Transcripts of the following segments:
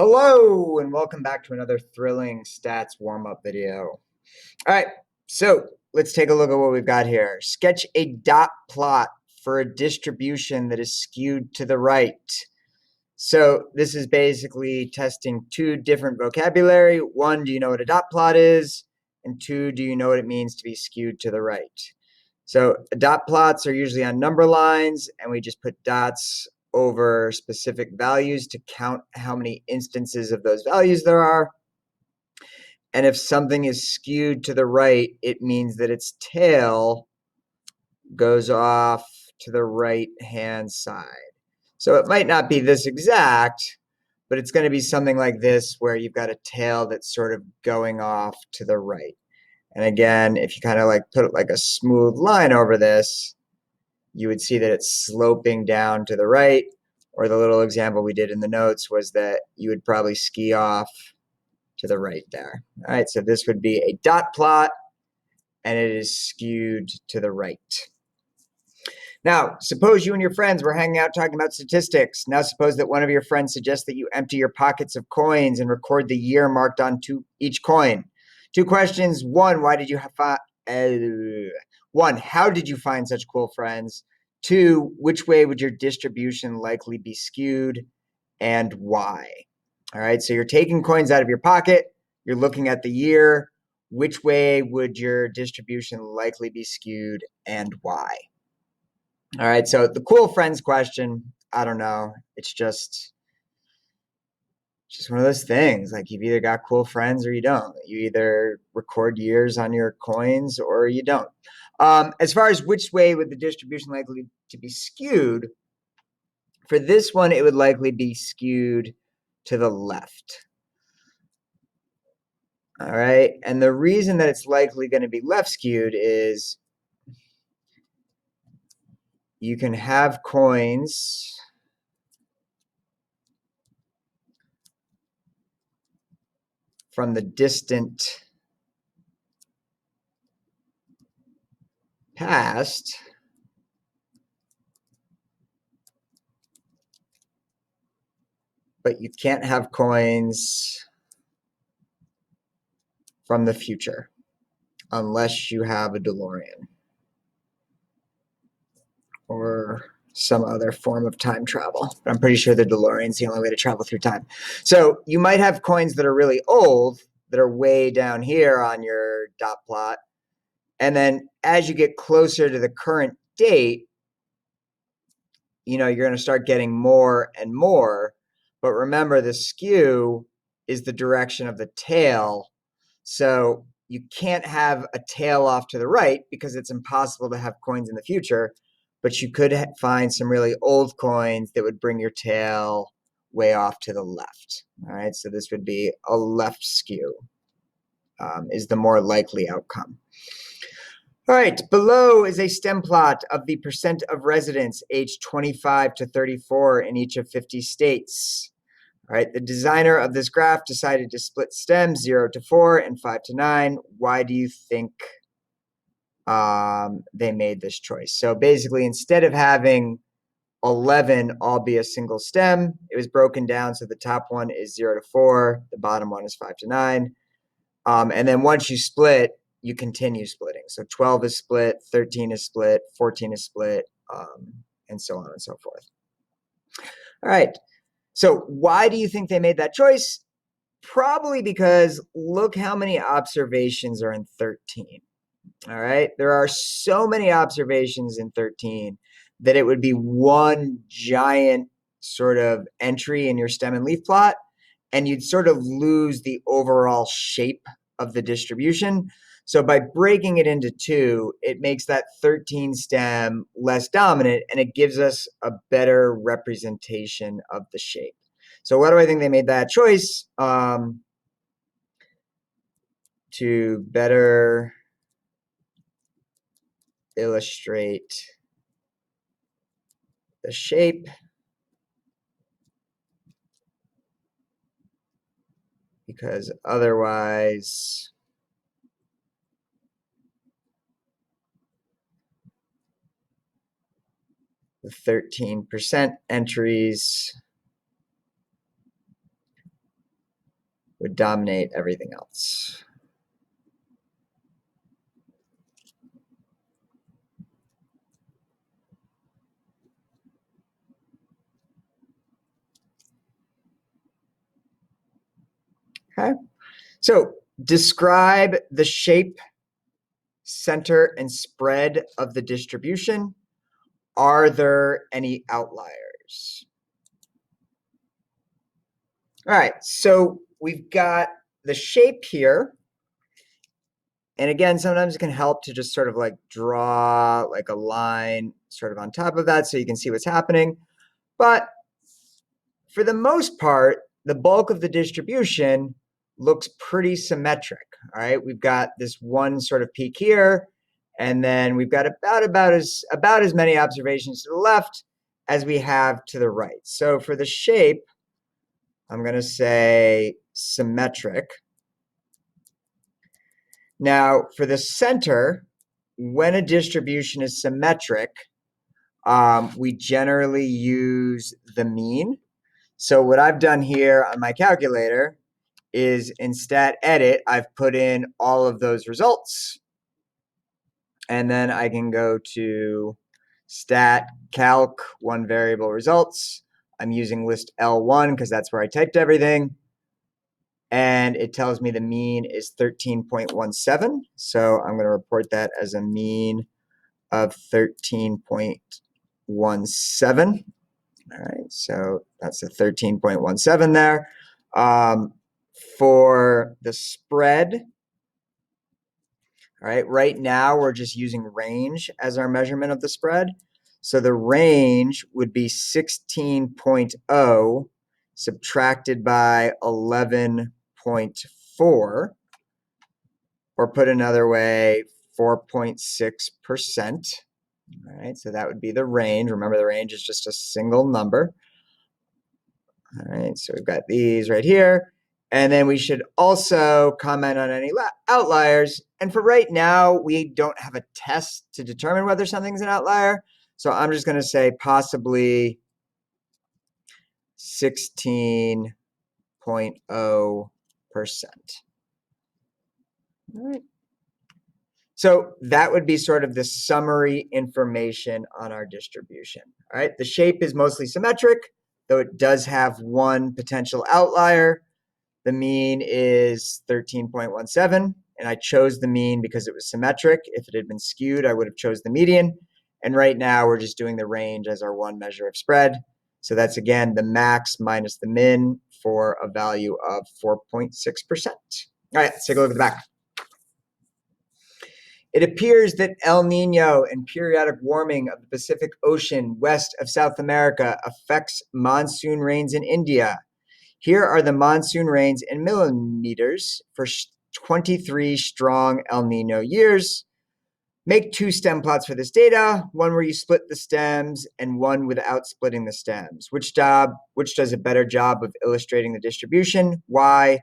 Hello and welcome back to another thrilling stats warm-up video. All right, so let's take a look at what we've got here. Sketch a dot plot for a distribution that is skewed to the right. So this is basically testing two different vocabulary. One, do you know what a dot plot is? And two, do you know what it means to be skewed to the right? So dot plots are usually on number lines, and we just put dots over specific values to count how many instances of those values there are. And if something is skewed to the right, it means that its tail goes off to the right-hand side. So it might not be this exact, but it's going to be something like this where you've got a tail that's sort of going off to the right. And again, if you kind of like put it like a smooth line over this, you would see that it's sloping down to the right. Or the little example we did in the notes was that you would probably ski off to the right there. All right, so this would be a dot plot, and it is skewed to the right. Now, suppose you and your friends were hanging out talking about statistics. Now suppose that one of your friends suggests that you empty your pockets of coins and record the year marked on each coin. Two questions. One, how did you find such cool friends? Two, which way would your distribution likely be skewed and why? All right, so you're taking coins out of your pocket. You're looking at the year. Which way would your distribution likely be skewed and why? All right, so the cool friends question, I don't know. It's just one of those things. Like you've either got cool friends or you don't. You either record years on your coins or you don't. As far as which way would the distribution likely to be skewed, for this one, it would likely be skewed to the left. All right, and the reason that it's likely going to be left skewed is you can have coins from the distant past but you can't have coins from the future unless you have a DeLorean or some other form of time travel. But I'm pretty sure the DeLorean's the only way to travel through time. So you might have coins that are really old that are way down here on your dot plot. And then as you get closer to the current date, you're going to start getting more and more. But remember, the skew is the direction of the tail. So you can't have a tail off to the right because it's impossible to have coins in the future. But you could find some really old coins that would bring your tail way off to the left. All right, so this would be a left skew, is the more likely outcome. All right, below is a stem plot of the percent of residents aged 25 to 34 in each of 50 states. All right, the designer of this graph decided to split stems 0 to 4 and 5 to 9. Why do you think they made this choice? So basically, instead of having 11 all be a single stem, it was broken down so the top one is 0 to 4, the bottom one is 5 to 9. And then once you split, you continue splitting. So 12 is split, 13 is split, 14 is split, and so on and so forth. All right. So why do you think they made that choice? Probably because look how many observations are in 13. All right. There are so many observations in 13 that it would be one giant sort of entry in your stem and leaf plot, and you'd sort of lose the overall shape of the distribution. So by breaking it into two, it makes that 13 stem less dominant, and it gives us a better representation of the shape. So why do I think they made that choice? To better illustrate the shape because otherwise the 13% entries would dominate everything else. Okay, so describe the shape, center, and spread of the distribution. Are there any outliers? All right, so we've got the shape here. And again, sometimes it can help to just sort of like draw like a line sort of on top of that so you can see what's happening. But for the most part, the bulk of the distribution looks pretty symmetric. All right, we've got this one sort of peak here, and then we've got about as many observations to the left as we have to the right. So for the shape, I'm going to say symmetric. Now, for the center, when a distribution is symmetric, we generally use the mean. So what I've done here on my calculator is in stat edit, I've put in all of those results. And then I can go to stat calc, one variable results. I'm using list L1 because that's where I typed everything. And it tells me the mean is 13.17. So I'm going to report that as a mean of 13.17. All right, so that's a 13.17 there. For the spread, all right, right now we're just using range as our measurement of the spread. So the range would be 16.0 subtracted by 11.4, or put another way, 4.6%. All right, so that would be the range. Remember, the range is just a single number. All right, so we've got these right here. And then we should also comment on any outliers. And for right now, we don't have a test to determine whether something's an outlier. So I'm just going to say possibly 16.0%. All right. So that would be sort of the summary information on our distribution. All right, the shape is mostly symmetric, though it does have one potential outlier. The mean is 13.17, and I chose the mean because it was symmetric. If it had been skewed, I would have chose the median. And right now, we're just doing the range as our one measure of spread. So that's, again, the max minus the min for a value of 4.6%. All right, let's take a look at the back. It appears that El Nino and periodic warming of the Pacific Ocean west of South America affects monsoon rains in India. Here are the monsoon rains in millimeters for 23 strong El Nino years. Make two stem plots for this data, one where you split the stems and one without splitting the stems. Which does a better job of illustrating the distribution? Why?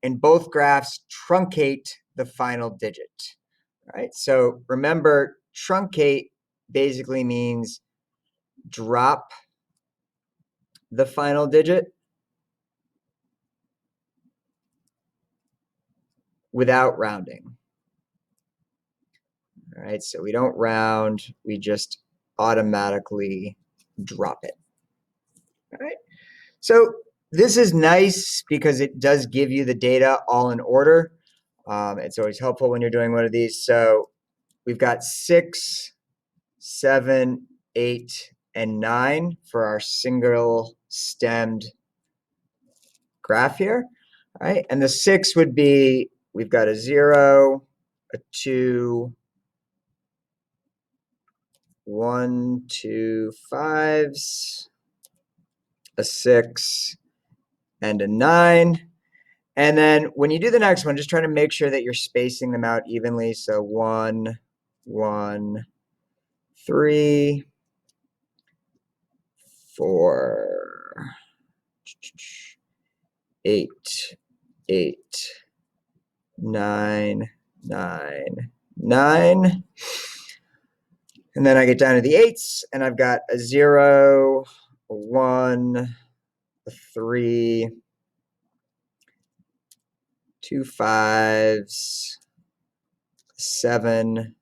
And both graphs truncate the final digit. All right, so remember, truncate basically means drop the final digit without rounding. All right, so we don't round, we just automatically drop it. All right, so this is nice because it does give you the data all in order. It's always helpful when you're doing one of these. So we've got 6, 7, 8, and 9 for our single stemmed graph here. All right, and the 6 would be, we've got a 0, a 2, 1, 2 5s, a 6, and a 9. And then when you do the next one, just try to make sure that you're spacing them out evenly. So 1, 1, 3, 4, 8, 8, 9, 9, 9. And then I get down to the 8s, and I've got a 0, a 1, a 3, 2 5s, 7,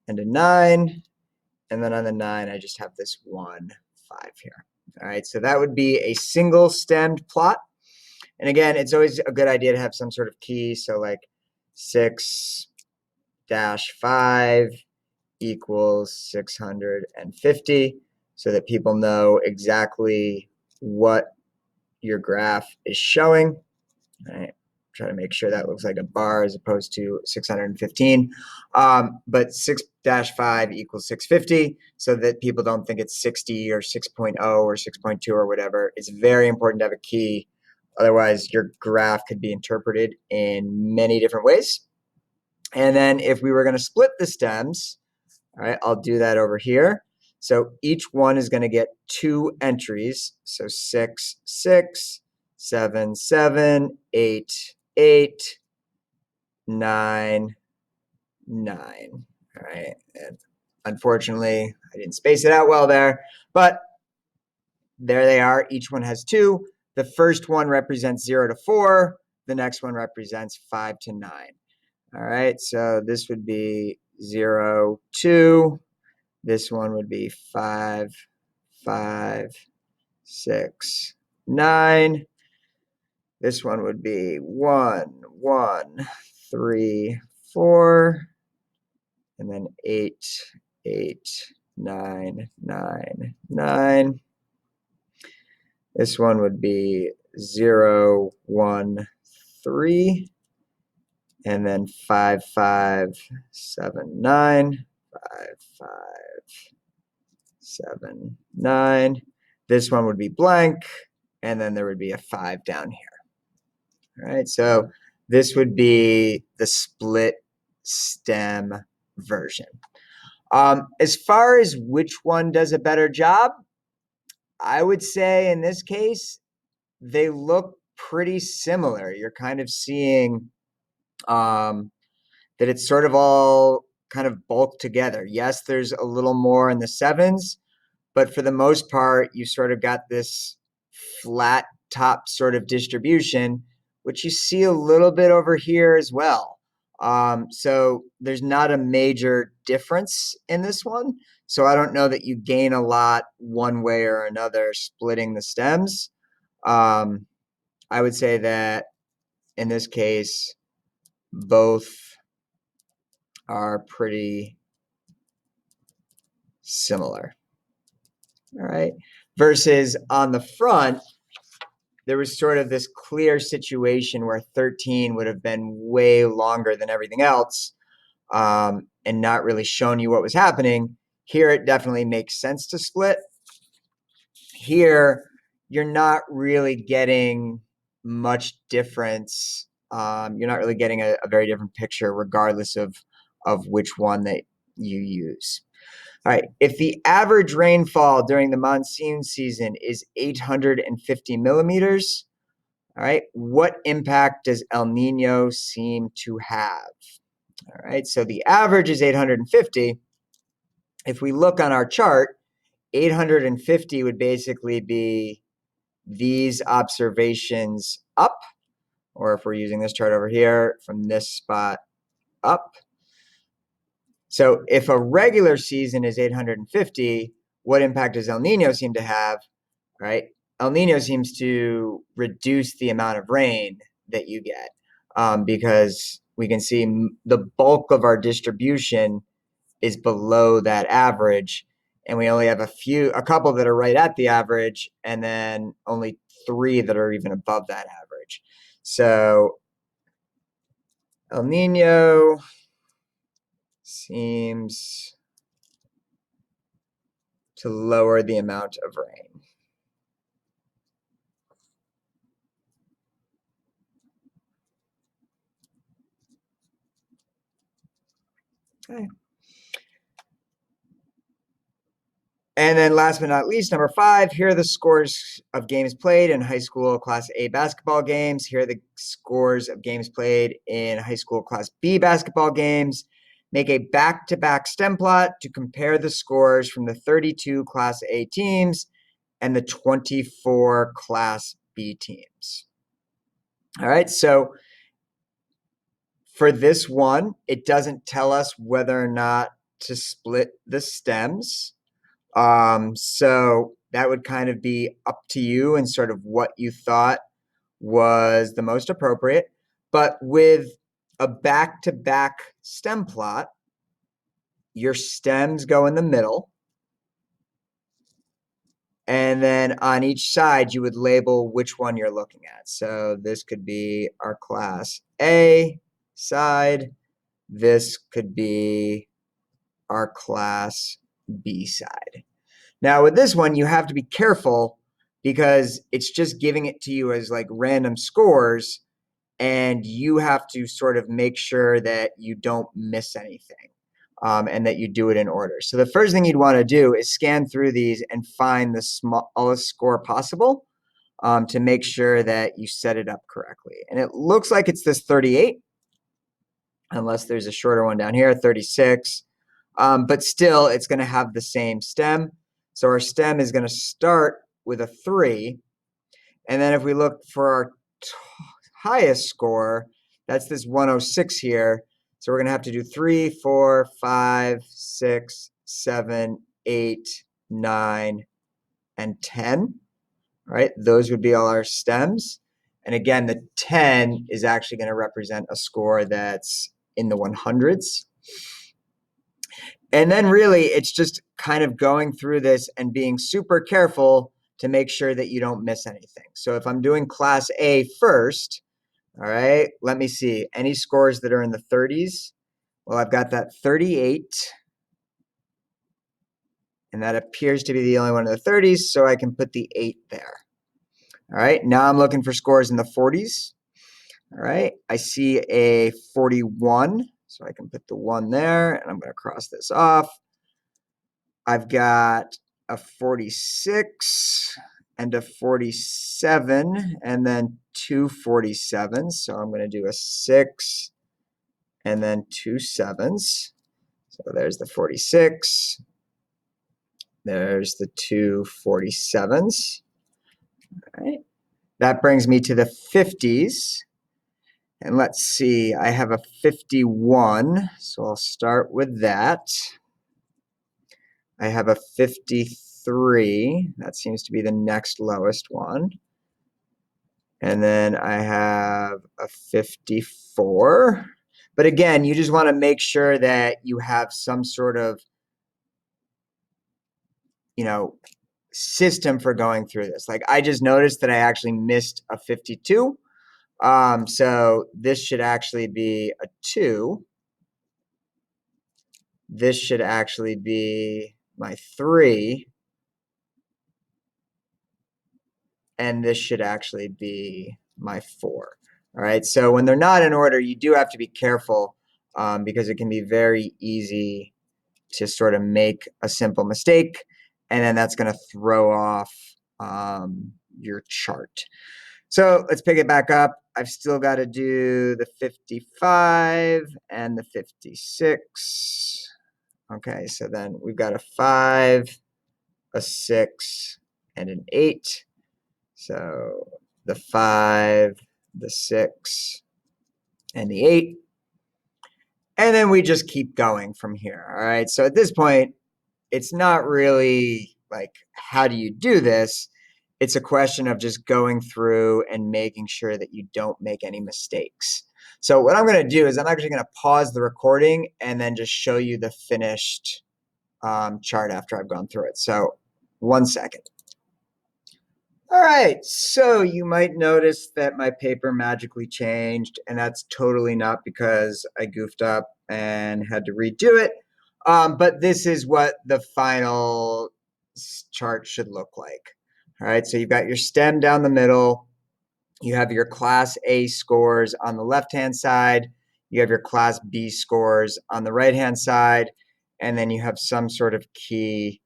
and a 9. And then on the 9, I just have this 1 5 here. All right, so that would be a single stemmed plot. And again, it's always a good idea to have some sort of key. So like 6-5 equals 650, so that people know exactly what your graph is showing. All right, try to make sure that looks like a bar as opposed to 615. But 6-5 equals 650, so that people don't think it's 60 or 6.0 or 6.2 or whatever. It's very important to have a key. Otherwise, your graph could be interpreted in many different ways. And then if we were going to split the stems, all right, I'll do that over here. So each one is going to get 2 entries. So 6, 6, 7, 7, 8, 8, 9, 9. All right. And unfortunately, I didn't space it out well there, but there they are. Each one has 2. The first one represents 0 to 4. The next one represents 5 to 9. All right. So this would be 0, 2. This one would be 5, 5, 6, 9. This one would be 1, 1, 3, 4, and then 8, 8, 9, 9, 9. This one would be 0, 1, 3, and then 5, 5, 7, 9, 5, 5, 7, 9. This one would be blank, and then there would be a 5 down here. All right, so this would be the split stem version. As far as which one does a better job, I would say in this case, they look pretty similar. You're kind of seeing that it's sort of all kind of bulked together. Yes, there's a little more in the 7s, but for the most part, you sort of got this flat top sort of distribution, which you see a little bit over here as well. So there's not a major difference in this one. So I don't know that you gain a lot one way or another splitting the stems. I would say that in this case, both are pretty similar. All right. Versus on the front, there was sort of this clear situation where 13 would have been way longer than everything else, and not really shown you what was happening. Here, it definitely makes sense to split. Here, you're not really getting much difference. You're not really getting a very different picture regardless of which one that you use. All right, if the average rainfall during the monsoon season is 850 millimeters, all right, what impact does El Nino seem to have? All right, so the average is 850. If we look on our chart, 850 would basically be these observations up, or if we're using this chart over here, from this spot up. So if a regular season is 850, what impact does El Nino seem to have? Right? El Nino seems to reduce the amount of rain that you get, because we can see the bulk of our distribution is below that average, and we only have a couple that are right at the average, and then only 3 that are even above that average. So El Nino seems to lower the amount of rain. Okay. And then last but not least, number 5, here are the scores of games played in high school Class A basketball games. Here are the scores of games played in high school Class B basketball games. Make a back-to-back stem plot to compare the scores from the 32 Class A teams and the 24 Class B teams. All right, so For this one, it doesn't tell us whether or not to split the stems. So that would kind of be up to you and sort of what you thought was the most appropriate. But with a back-to-back stem plot, your stems go in the middle. And then on each side, you would label which one you're looking at. So this could be our class A side. This could be our class B side. Now with this one, you have to be careful because it's just giving it to you as like random scores, and you have to sort of make sure that you don't miss anything. And that you do it in order. So the first thing you'd want to do is scan through these and find the smallest score possible to make sure that you set it up correctly. And it looks like it's this 38, unless there's a shorter one down here, 36. But still, it's going to have the same stem. So our stem is going to start with a 3. And then if we look for our highest score, that's this 106 here. So we're going to have to do 3, 4, 5, 6, 7, 8, 9, and 10. All right, those would be all our stems. And again, the 10 is actually going to represent a score that's in the 100s. And then really, it's just kind of going through this and being super careful to make sure that you don't miss anything. So if I'm doing class A first, all right, let me see. Any scores that are in the 30s? Well, I've got that 38. And that appears to be the only one in the 30s, so I can put the 8 there. All right, now I'm looking for scores in the 40s. All right, I see a 41, so I can put the 1 there, and I'm going to cross this off. I've got a 46 and a 47, and then 2 47s. So I'm going to do a 6 and then 2 7s. So there's the 46. There's the 2 47s. All right. That brings me to the 50s. And let's see, I have a 51, so I'll start with that. I have a 53. That seems to be the next lowest one. And then I have a 54. But again, you just want to make sure that you have some sort of, system for going through this. Like I just noticed that I actually missed a 52. So this should actually be a 2. This should actually be my 3. And this should actually be my 4. All right, so when they're not in order, you do have to be careful because it can be very easy to sort of make a simple mistake, and then that's going to throw off your chart. So let's pick it back up. I've still got to do the 55 and the 56. Okay, so then we've got a 5, a 6, and an 8. So the 5, the 6, and the 8. And then we just keep going from here. All right. So at this point, it's not really like, how do you do this? It's a question of just going through and making sure that you don't make any mistakes. So what I'm going to do is I'm actually going to pause the recording and then just show you the finished chart after I've gone through it. So 1 second. All right, so you might notice that my paper magically changed, and that's totally not because I goofed up and had to redo it. But this is what the final chart should look like. All right, so you've got your stem down the middle. You have your Class A scores on the left-hand side. You have your Class B scores on the right-hand side. And then you have some sort of key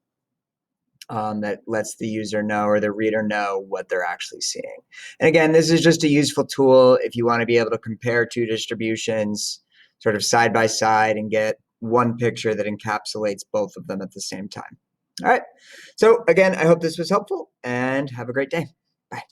that lets the user know or the reader know what they're actually seeing. And again, this is just a useful tool if you want to be able to compare two distributions sort of side by side and get one picture that encapsulates both of them at the same time. All right. So again, I hope this was helpful and have a great day. Bye.